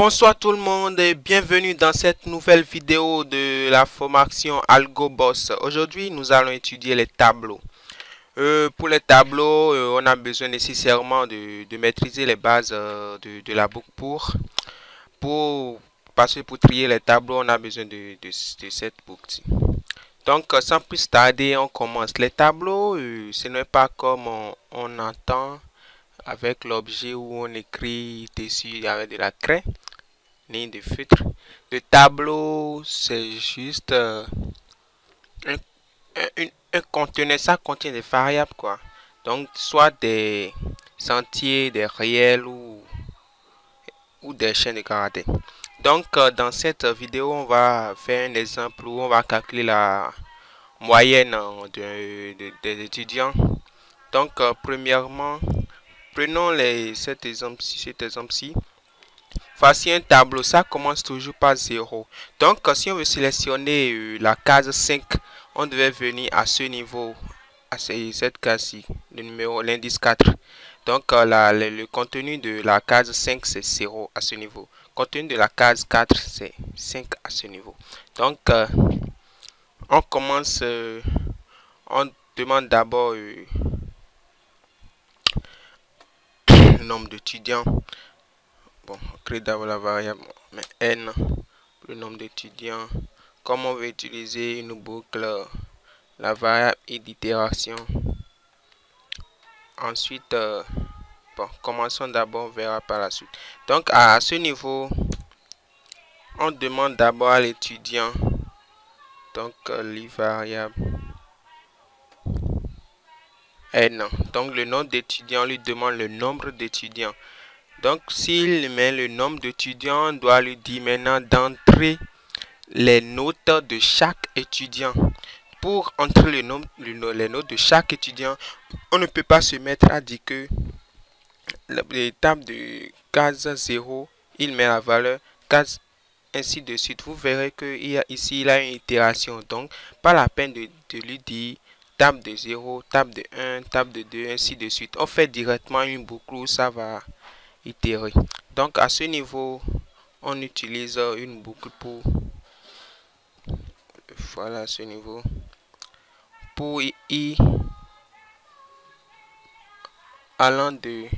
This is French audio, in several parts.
Bonsoir tout le monde et bienvenue dans cette nouvelle vidéo de la formation AlgoBoss. Aujourd'hui, nous allons étudier les tableaux. Pour les tableaux, on a besoin nécessairement de maîtriser les bases de la boucle parce que pour trier les tableaux, on a besoin de cette boucle. Donc, sans plus tarder, on commence. Les tableaux, ce n'est pas comme on entend avec l'objet où on écrit dessus avec de la craie ni de feutre. Le tableau, c'est juste un conteneur. Ça contient des variables, quoi. Donc, soit des entiers, des réels ou des chaînes de caractères. Donc, dans cette vidéo, on va faire un exemple où on va calculer la moyenne des étudiants. Donc, premièrement, prenons cet exemple-ci. Voici un tableau, ça commence toujours par 0. Donc, si on veut sélectionner la case 5, on devait venir à ce niveau, à cette case-ci, l'indice 4. Donc, le contenu de la case 5, c'est 0 à ce niveau. Le contenu de la case 4, c'est 5 à ce niveau. Donc, on commence, on demande d'abord le nombre d'étudiants. Bon, on crée d'abord la variable n, le nombre d'étudiants. Comme on veut utiliser une boucle, la variable i d'itération. Ensuite, bon, commençons d'abord, on verra par la suite. Donc, à ce niveau, on demande d'abord à l'étudiant. Donc, les variables n. Donc, le nombre d'étudiants, on lui demande le nombre d'étudiants. Donc, s'il met le nombre d'étudiants, on doit lui dire maintenant d'entrer les notes de chaque étudiant. Pour entrer les notes de chaque étudiant, on ne peut pas se mettre à dire que l'étape de case 0, il met la valeur case, ainsi de suite. Vous verrez que ici, il a une itération. Donc, pas la peine de lui dire table de 0, table de 1, table de 2, ainsi de suite. On fait directement une boucle où ça va itérer. Donc, à ce niveau, on utilise une boucle pour... Voilà, à ce niveau. Pour i allant de...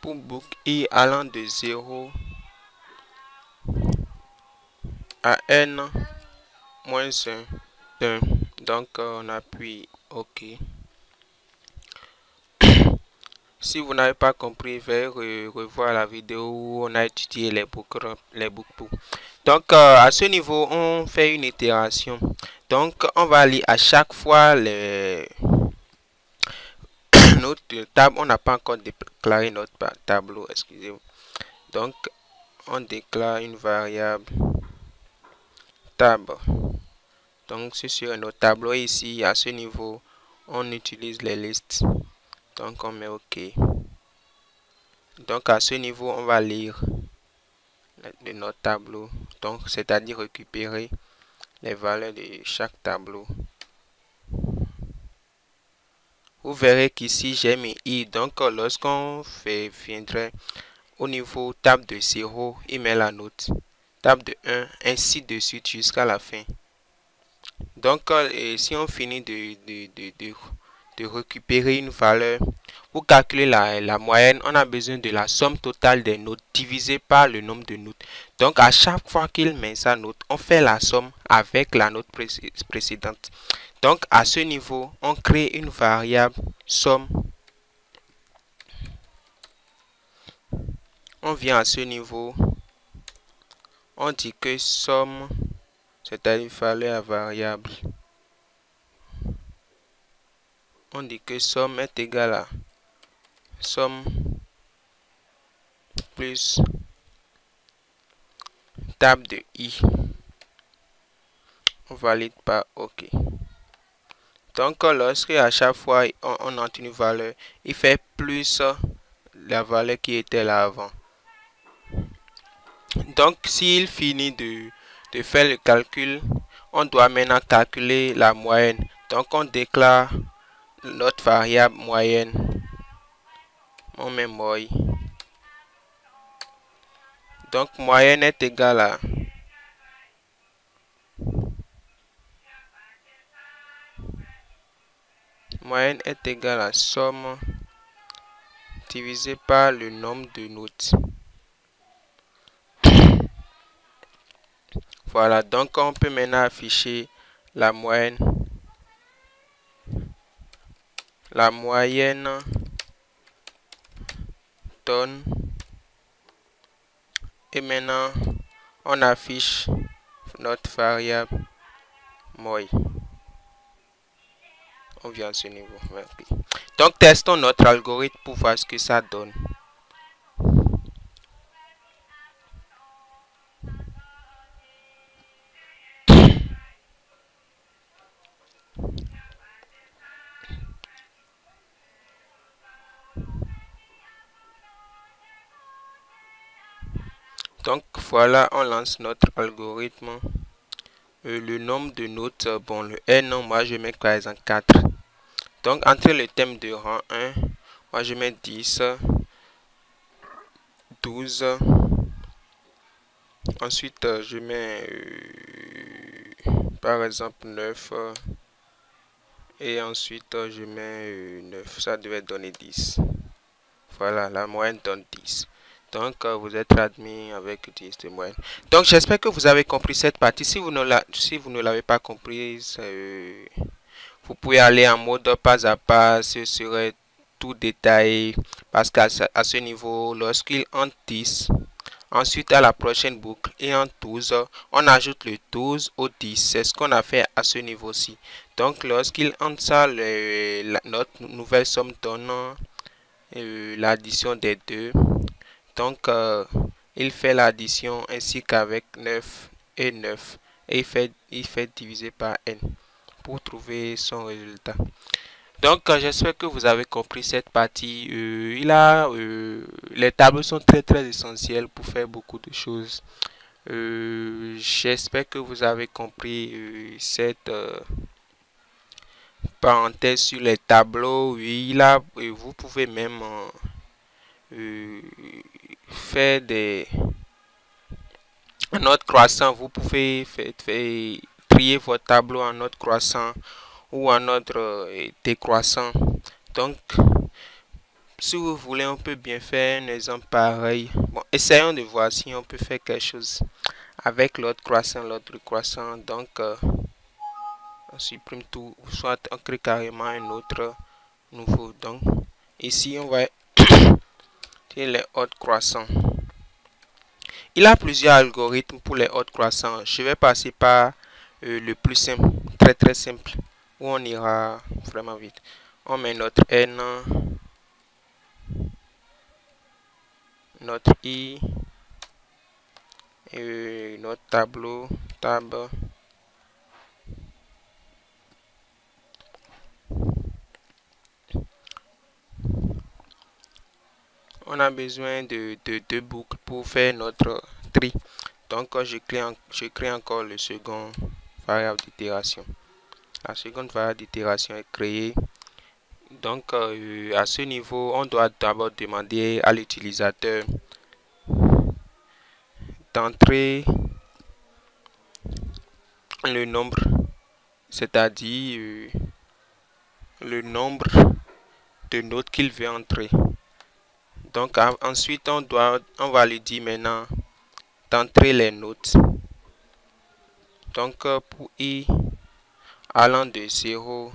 Pour boucle i allant de 0 à n moins 1. Donc, on appuie OK. Si vous n'avez pas compris, veuillez revoir la vidéo où on a étudié les boucles. Donc, à ce niveau, on fait une itération. Donc, on va lire à chaque fois notre table. On n'a pas encore déclaré notre tableau, excusez-moi. Donc, on déclare une variable table. Donc, c'est sur notre tableau ici. À ce niveau, on utilise les listes. Donc, on met OK. Donc, à ce niveau, on va lire de notre tableau. Donc, c'est-à-dire récupérer les valeurs de chaque tableau. Vous verrez qu'ici, j'ai mis i. Donc, lorsqu'on viendrait au niveau table de 0, il met la note. Table de 1, ainsi de suite jusqu'à la fin. Donc, si on finit de récupérer une valeur, pour calculer la moyenne, on a besoin de la somme totale des notes divisée par le nombre de notes. Donc, à chaque fois qu'il met sa note, on fait la somme avec la note précédente. Donc, à ce niveau, on crée une variable somme. On vient à ce niveau, on dit que somme, c'est-à-dire valeur à variable. On dit que somme est égale à somme plus table de i. On valide par OK. Donc, lorsque à chaque fois on entre une valeur, il fait plus la valeur qui était là avant. Donc, s'il finit de faire le calcul, on doit maintenant calculer la moyenne. Donc, on déclare notre variable moyenne. On met moy. Donc, moyenne est égale à somme divisé par le nombre de notes. Voilà, donc on peut maintenant afficher la moyenne. La moyenne donne. Et maintenant, on affiche notre variable moi. On vient à ce niveau. Donc, testons notre algorithme pour voir ce que ça donne. Donc, voilà, on lance notre algorithme. Le nombre de notes, bon, le N, moi je mets par exemple 4. Donc, entre le thème de rang 1, moi je mets 10, 12. Ensuite, je mets par exemple 9. Et ensuite, je mets 9. Ça devait donner 10. Voilà, la moyenne donne 10. Donc, vous êtes admis avec 10 de moyenne. Donc, j'espère que vous avez compris cette partie. Si vous ne l'avez pas comprise, vous pouvez aller en mode pas à pas. Ce serait tout détaillé. Parce qu'à ce niveau, lorsqu'il entre 10, ensuite à la prochaine boucle, et en 12, on ajoute le 12 au 10. C'est ce qu'on a fait à ce niveau-ci. Donc, lorsqu'il entre ça, notre nouvelle somme donne l'addition des deux. Donc, il fait l'addition ainsi qu'avec 9 et 9. Et il fait diviser par n pour trouver son résultat. Donc, j'espère que vous avez compris cette partie. Les tableaux sont très très essentiels pour faire beaucoup de choses. J'espère que vous avez compris cette parenthèse sur les tableaux. Oui, là, vous pouvez même faire un autre croissant. Vous pouvez trier votre tableau en autre croissant ou en autre décroissant. Donc, si vous voulez, on peut bien faire un exemple pareil. Bon, essayons de voir si on peut faire quelque chose avec l'autre croissant, l'autre croissant. Donc, on supprime tout, soit on crée carrément un autre nouveau. Donc, ici, on va les autres croissants. Il y a plusieurs algorithmes pour les autres croissants. Je vais passer par le plus simple, très très simple, où on ira vraiment vite. On met notre N, notre I, et notre tableau, tab. On a besoin de deux boucles pour faire notre tri. Donc, je crée encore le second variable d'itération. La seconde variable d'itération est créée. Donc, à ce niveau, on doit d'abord demander à l'utilisateur d'entrer le nombre, c'est-à-dire le nombre de notes qu'il veut entrer. Donc, ensuite, on va lui dire maintenant d'entrer les notes. Donc, pour i allant de 0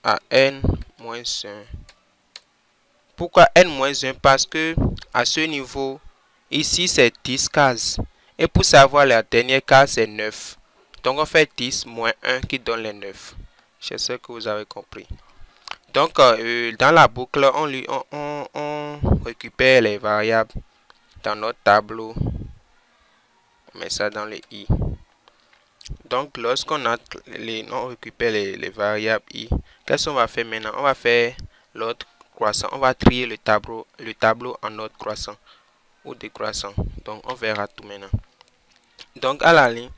à n-1. Pourquoi n-1? Parce que à ce niveau, ici c'est 10 cases. Et pour savoir la dernière case, c'est 9. Donc on fait 10 moins 1 qui donne les 9. J'espère que vous avez compris. Donc dans la boucle, on récupère les variables dans notre tableau. On met ça dans les i. Donc lorsqu'on récupère les variables i, qu'est-ce qu'on va faire maintenant? On va faire l'autre croissant. On va trier le tableau en autre croissant ou décroissant. Donc on verra tout maintenant. Donc à la ligne,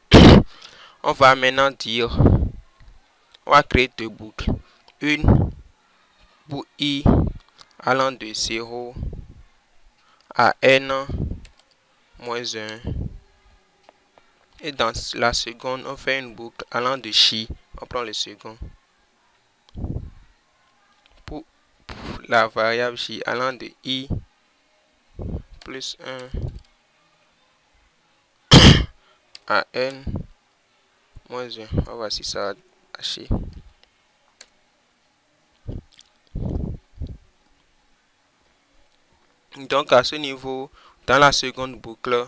on va maintenant dire, on va créer deux boucles. Une pour i allant de 0 à n moins 1. Et dans la seconde, on fait une boucle allant de chi. On prend le second. Pour la variable chi allant de I plus 1 à N moins 1. On va voir si ça va hacher. Donc à ce niveau, dans la seconde boucle,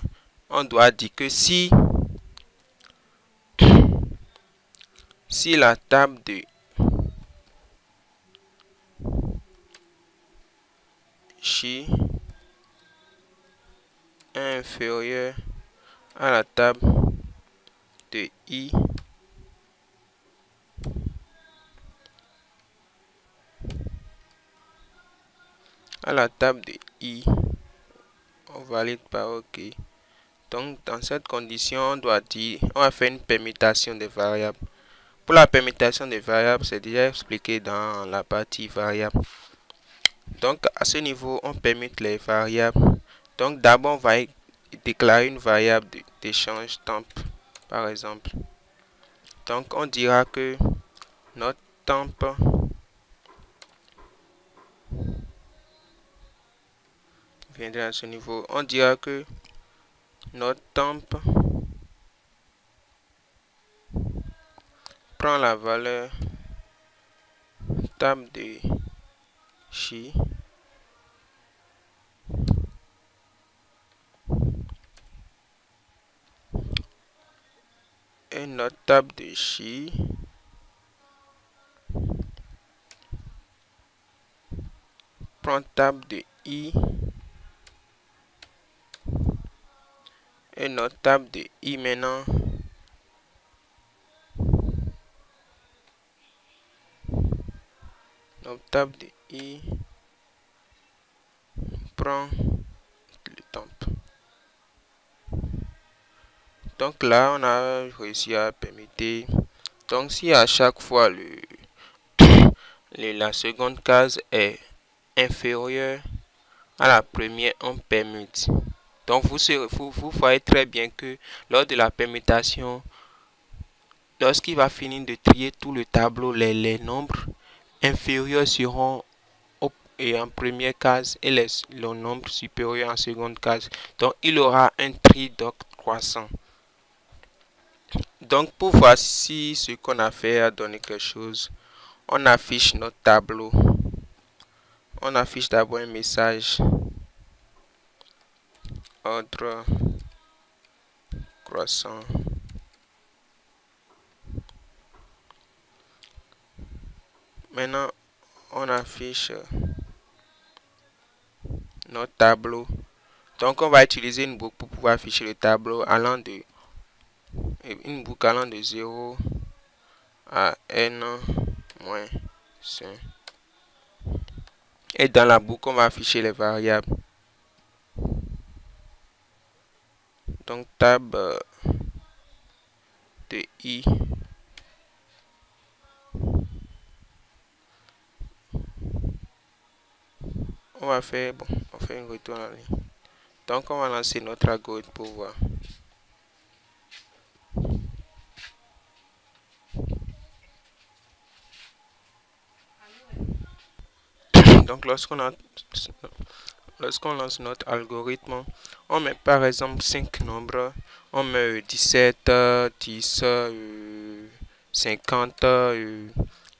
on doit dire que si la table de chi est inférieure à la table de I on valide par OK. Donc dans cette condition, on doit dire, on va faire une permutation des variables. Pour la permutation des variables, c'est déjà expliqué dans la partie variable. Donc à ce niveau, on permute les variables. Donc d'abord, on va déclarer une variable d'échange temp, par exemple. Donc on dira que notre temp viendra à ce niveau. On dira que notre temp prend la valeur table de chi et notre table de chi prend table de I et notre table de I maintenant notre table de I prend le temp. Donc là, on a réussi à permuter. Donc si à chaque fois la seconde case est inférieure à la première, on permute. Donc vous voyez très bien que lors de la permutation, lorsqu'il va finir de trier tout le tableau, les nombres inférieurs seront en première case et les nombres supérieurs en seconde case. Donc il aura un tri croissant. Donc pour voir si ce qu'on a fait a donné quelque chose, on affiche notre tableau. On affiche d'abord un message ordre croissant. Maintenant, on affiche notre tableau. Donc on va utiliser une boucle pour pouvoir afficher le tableau allant de 0 à n moins 5. Et dans la boucle, on va afficher les variables. Donc table de I on va faire un retour en ligne. Donc on va lancer notre algorithme pour voir. Donc lorsqu'on lance notre algorithme, on met par exemple 5 nombres. On met 17, 10, 50,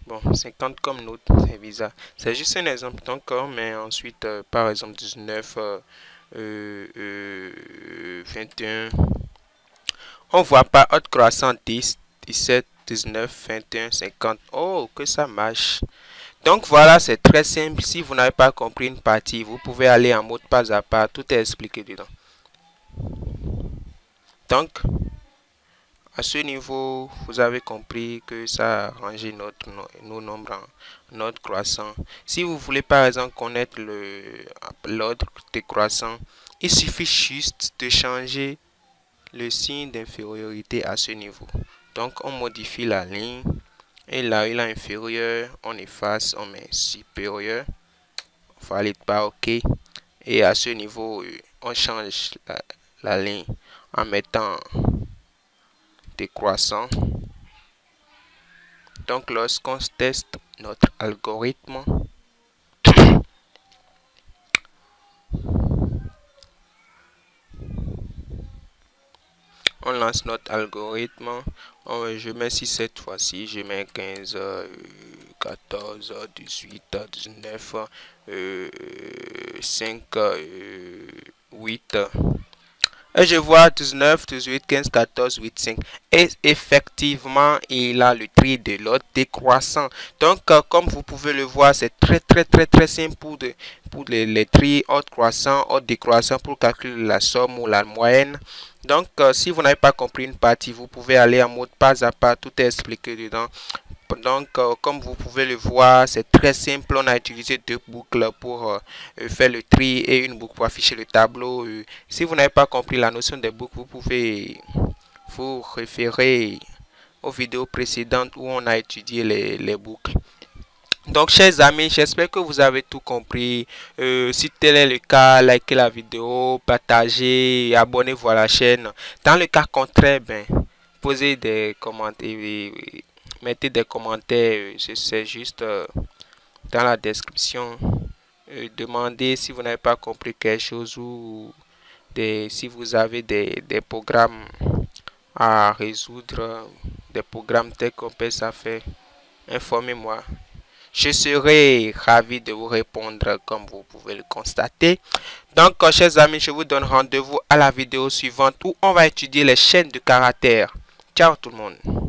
bon, 50 comme note, c'est bizarre. C'est juste un exemple. Donc on met ensuite par exemple 19, 21. On voit pas autre croissant 10, 17, 19, 21, 50. Oh, que ça marche. Donc voilà, c'est très simple. Si vous n'avez pas compris une partie, vous pouvez aller en mode pas à pas. Tout est expliqué dedans. Donc, à ce niveau, vous avez compris que ça a rangé nos nombres en ordre croissant. Si vous voulez par exemple connaître l'ordre décroissant, il suffit juste de changer le signe d'infériorité à ce niveau. Donc, on modifie la ligne. Et là, il est inférieur, on efface, on met supérieur. On valide pas OK. Et à ce niveau, on change la ligne en mettant des croissants. Donc lorsqu'on teste notre algorithme, on lance notre algorithme. Je mets si cette fois-ci, je mets 15, 14, 18, 19, 5, 8. Et je vois 19, 18, 15, 14, 8, 5. Et effectivement, il a le tri de l'ordre décroissant. Donc, comme vous pouvez le voir, c'est très simple pour les tri ordre croissant, ordre décroissant pour calculer la somme ou la moyenne. Donc, si vous n'avez pas compris une partie, vous pouvez aller en mode pas à pas. Tout est expliqué dedans. Donc, comme vous pouvez le voir, c'est très simple. On a utilisé deux boucles pour faire le tri et une boucle pour afficher le tableau. Si vous n'avez pas compris la notion des boucles, vous pouvez vous référer aux vidéos précédentes où on a étudié les boucles. Donc, chers amis, j'espère que vous avez tout compris. Si tel est le cas, likez la vidéo, partagez, abonnez-vous à la chaîne. Dans le cas contraire, ben, posez des commentaires. Mettez des commentaires, c'est juste dans la description. Demandez si vous n'avez pas compris quelque chose ou si vous avez des programmes à résoudre, des programmes tels qu'on peut ça faire. Informez-moi. Je serai ravi de vous répondre comme vous pouvez le constater. Donc, chers amis, je vous donne rendez-vous à la vidéo suivante où on va étudier les chaînes de caractères. Ciao tout le monde.